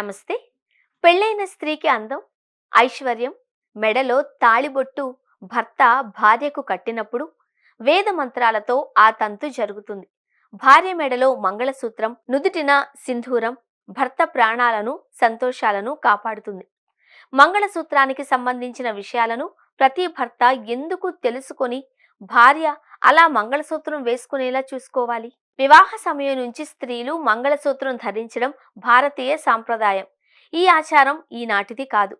నమస్తే. పెళ్ళైన స్త్రీకి అందం, ఐశ్వర్యం, మెడలో తాళిబొట్టు భర్త భార్యకు కట్టినప్పుడు వేద మంత్రాలతో ఆ తంతు జరుగుతుంది. భార్య మెడలో మంగళసూత్రం, నుదుటిన సింధూరం భర్త ప్రాణాలను, సంతోషాలను కాపాడుతుంది. మంగళసూత్రానికి సంబంధించిన విషయాలను ప్రతి భర్త ఎందుకు తెలుసుకొని భార్య అలా మంగళసూత్రం వేసుకునేలా చూసుకోవాలి? వివాహ సమయం నుంచి స్త్రీలు మంగళసూత్రం ధరించడం భారతీయ సాంప్రదాయం. ఈ ఆచారం ఈనాటిది కాదు.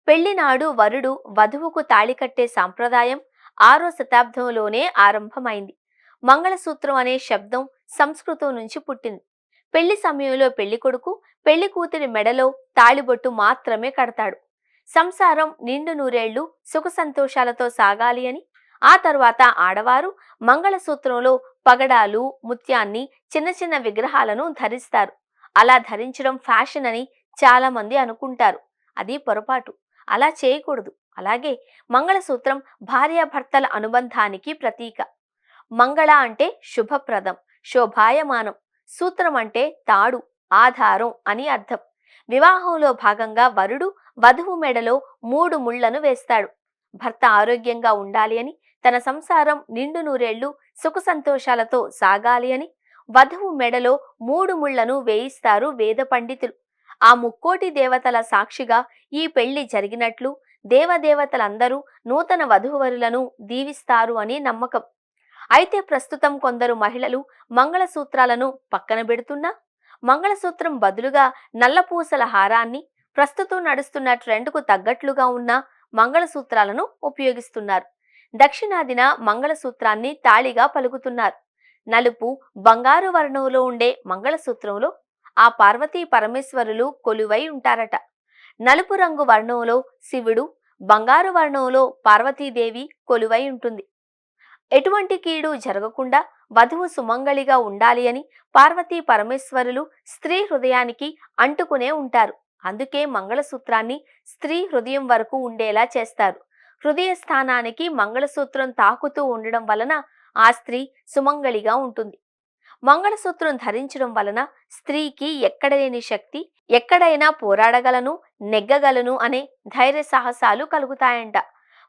పెళ్లినాడు వరుడు వధువుకు తాళి కట్టే సాంప్రదాయం 6వ శతాబ్దంలోనే ఆరంభమైంది. మంగళసూత్రం అనే శబ్దం సంస్కృతం నుంచి పుట్టింది. పెళ్లి సమయంలో పెళ్లి కొడుకు పెళ్లి కూతురి మెడలో తాళిబొట్టు మాత్రమే కడతాడు. సంసారం నిండు నూరేళ్లు సుఖ సంతోషాలతో సాగాలి అని. ఆ తరువాత ఆడవారు మంగళసూత్రంలో పగడాలు, ముత్యాన్ని, చిన్న చిన్న విగ్రహాలను ధరిస్తారు. అలా ధరించడం ఫ్యాషన్ అని చాలా మంది అనుకుంటారు. అది పొరపాటు. అలా చేయకూడదు. అలాగే మంగళసూత్రం భార్యాభర్తల అనుబంధానికి ప్రతీక. మంగళ అంటే శుభప్రదం, శోభాయమానం. సూత్రం అంటే తాడు, ఆధారం అని అర్థం. వివాహంలో భాగంగా వరుడు వధువు మెడలో 3 ముళ్లను వేస్తాడు. భర్త ఆరోగ్యంగా ఉండాలి అని, తన సంసారం నిండు నూరేళ్లు సుఖ సంతోషాలతో సాగాలి అని వధువు మెడలో 3 ముళ్లను వేయిస్తారు వేద పండితులు. ఆ ముక్కోటి దేవతల సాక్షిగా ఈ పెళ్లి జరిగినట్లు దేవదేవతలందరూ నూతన వధూవరులను దీవిస్తారు అని నమ్మకం. అయితే ప్రస్తుతం కొందరు మహిళలు మంగళసూత్రాలను పక్కన పెడుతున్నా మంగళసూత్రం బదులుగా నల్లపూసల హారాన్ని, ప్రస్తుతం నడుస్తున్న ట్రెండ్కు తగ్గట్లుగా ఉన్న మంగళసూత్రాలను ఉపయోగిస్తున్నారు. దక్షిణాదిన మంగళసూత్రాన్ని తాళిగా పలుకుతున్నారు. నలుపు, బంగారు వర్ణంలో ఉండే మంగళసూత్రంలో ఆ పార్వతీ పరమేశ్వరులు కొలువై ఉంటారట. నలుపు రంగు వర్ణంలో శివుడు, బంగారు వర్ణంలో పార్వతీదేవి కొలువై ఉంటుంది. ఎటువంటి కీడు జరగకుండా వధువు సుమంగళిగా ఉండాలి అని పార్వతీ పరమేశ్వరులు స్త్రీ హృదయానికి అంటుకునే ఉంటారు. అందుకే మంగళసూత్రాన్ని స్త్రీ హృదయం వరకు ఉండేలా చేస్తారు. హృదయ స్థానానికి మంగళసూత్రం తాకుతూ ఉండడం వలన ఆ స్త్రీ సుమంగళిగా ఉంటుంది. మంగళసూత్రం ధరించడం వలన స్త్రీకి ఎక్కడలేని శక్తి, ఎక్కడైనా పోరాడగలను, నెగ్గగలను అనే ధైర్య సాహసాలు కలుగుతాయంట.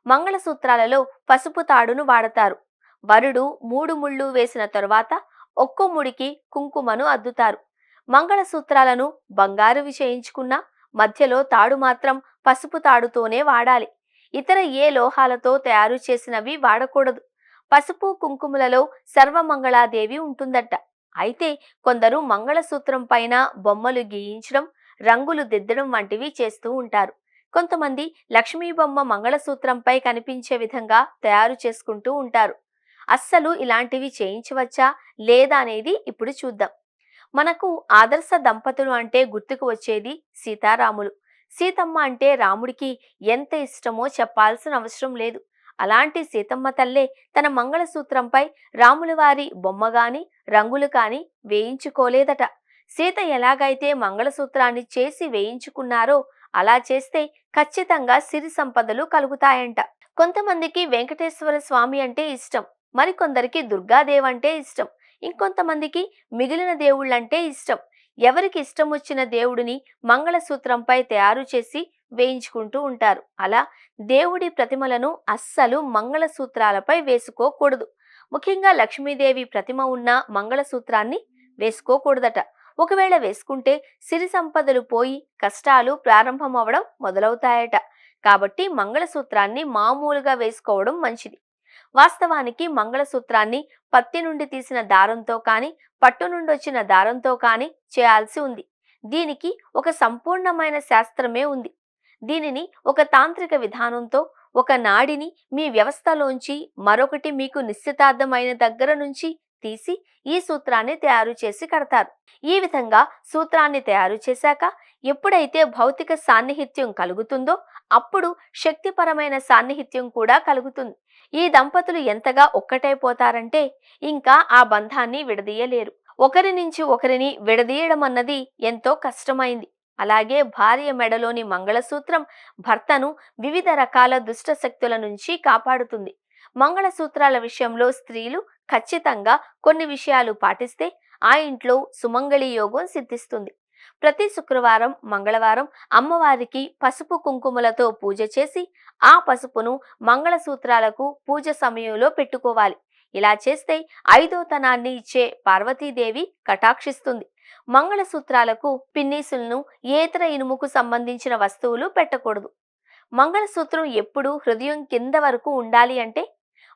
మంగళసూత్రాలలో పసుపు తాడును వాడతారు. వరుడు 3 ముళ్ళు వేసిన తరువాత ఒక్కో ముడికి కుంకుమను అద్దుతారు. మంగళసూత్రాలను బంగారువి చేయించుకున్నా మధ్యలో తాడు మాత్రం పసుపు తాడుతోనే వాడాలి. ఇతర ఏ లోహాలతో తయారు చేసినవి వాడకూడదు. పసుపు కుంకుమలలో సర్వమంగళాదేవి ఉంటుందట. అయితే కొందరు మంగళసూత్రం పైన బొమ్మలు గీయించడం, రంగులు దిద్దడం వంటివి చేస్తూ ఉంటారు. కొంతమంది లక్ష్మీ బొమ్మ మంగళసూత్రంపై కనిపించే విధంగా తయారు చేసుకుంటూ ఉంటారు. అస్సలు ఇలాంటివి చేయించవచ్చా లేదా అనేది ఇప్పుడు చూద్దాం. మనకు ఆదర్శ దంపతులు అంటే గుర్తుకు వచ్చేది సీతారాములు. సీతమ్మ అంటే రాముడికి ఎంత ఇష్టమో చెప్పాల్సిన అవసరం లేదు. అలాంటి సీతమ్మ తల్లే తన మంగళసూత్రంపై రాముల వారి బొమ్మ గాని, రంగులు కాని వేయించుకోలేదట. సీత ఎలాగైతే మంగళసూత్రాన్ని చేసి వేయించుకున్నారో అలా చేస్తే ఖచ్చితంగా సిరి సంపదలు కలుగుతాయంట. కొంతమందికి వెంకటేశ్వర స్వామి అంటే ఇష్టం, మరికొందరికి దుర్గాదేవి అంటే ఇష్టం, ఇంకొంతమందికి మిగిలిన దేవుళ్ళంటే ఇష్టం. ఎవరికి ఇష్టం వచ్చిన దేవుడిని మంగళసూత్రంపై తయారు చేసి వేయించుకుంటూ ఉంటారు. అలా దేవుడి ప్రతిమలను అస్సలు మంగళసూత్రాలపై వేసుకోకూడదు. ముఖ్యంగా లక్ష్మీదేవి ప్రతిమ ఉన్న మంగళసూత్రాన్ని వేసుకోకూడదట. ఒకవేళ వేసుకుంటే సిరి సంపదలు పోయి కష్టాలు ప్రారంభమవడం మొదలవుతాయట. కాబట్టి మంగళసూత్రాన్ని మామూలుగా వేసుకోవడం మంచిది. వాస్తవానికి మంగళసూత్రాన్ని పత్తి నుండి తీసిన దారంతో కాని, పట్టు నుండి వచ్చిన దారంతో కాని చేయాల్సి ఉంది. దీనికి ఒక సంపూర్ణమైన శాస్త్రమే ఉంది. దీనిని ఒక తాంత్రిక విధానంతో, ఒక నాడిని మీ వ్యవస్థలోంచి మరొకటి మీకు నిశ్చితార్థమైన దగ్గర నుంచి తీసి ఈ సూత్రాన్ని తయారు చేసి కడతారు. ఈ విధంగా సూత్రాన్ని తయారు చేశాక ఎప్పుడైతే భౌతిక సాన్నిహిత్యం కలుగుతుందో అప్పుడు శక్తిపరమైన సాన్నిహిత్యం కూడా కలుగుతుంది. ఈ దంపతులు ఎంతగా ఒక్కటైపోతారంటే ఇంకా ఆ బంధాన్ని విడదీయలేరు. ఒకరి నుంచి ఒకరిని విడదీయడం అన్నది ఎంతో కష్టమైంది. అలాగే భార్య మెడలోని మంగళసూత్రం భర్తను వివిధ రకాల దుష్ట శక్తుల నుంచి కాపాడుతుంది. మంగళసూత్రాల విషయంలో స్త్రీలు ఖచ్చితంగా కొన్ని విషయాలు పాటిస్తే ఆ ఇంట్లో సుమంగళి యోగం సిద్ధిస్తుంది. ప్రతి శుక్రవారం, మంగళవారం అమ్మవారికి పసుపు కుంకుమలతో పూజ చేసి ఆ పసుపును మంగళసూత్రాలకు పూజ సమయంలో పెట్టుకోవాలి. ఇలా చేస్తే ఐదో తనాన్ని ఇచ్చే పార్వతీదేవి కటాక్షిస్తుంది. మంగళసూత్రాలకు పిన్నీసులను, ఏతర ఇనుముకు సంబంధించిన వస్తువులు పెట్టకూడదు. మంగళసూత్రం ఎప్పుడు హృదయం కింద వరకు ఉండాలి అంటే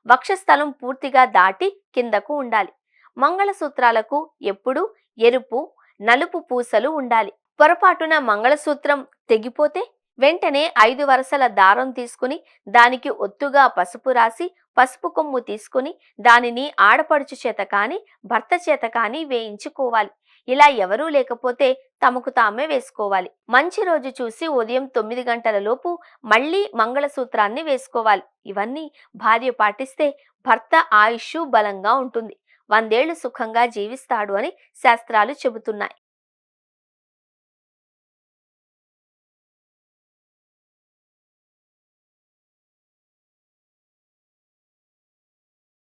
వక్షస్థలం పూర్తిగా దాటి కిందకు ఉండాలి. మంగళసూత్రాలకు ఎప్పుడు ఎరుపు, నలుపు పూసలు ఉండాలి. పొరపాటున మంగళసూత్రం తెగిపోతే వెంటనే 5 వరసల దారం తీసుకుని దానికి ఒత్తుగా పసుపు రాసి పసుపు కొమ్ము తీసుకుని దానిని ఆడపడుచు చేత కాని భర్త చేత కాని వేయించుకోవాలి. ఇలా ఎవరూ లేకపోతే తమకు తామే వేసుకోవాలి. మంచి రోజు చూసి ఉదయం 9 గంటల లోపు మళ్ళీ మంగళసూత్రాన్ని వేసుకోవాలి. ఇవన్నీ భార్య పాటిస్తే భర్త ఆయుష్షు బలంగా ఉంటుంది, 100 ఏళ్లు సుఖంగా జీవిస్తాడు అని శాస్త్రాలు చెబుతున్నాయి.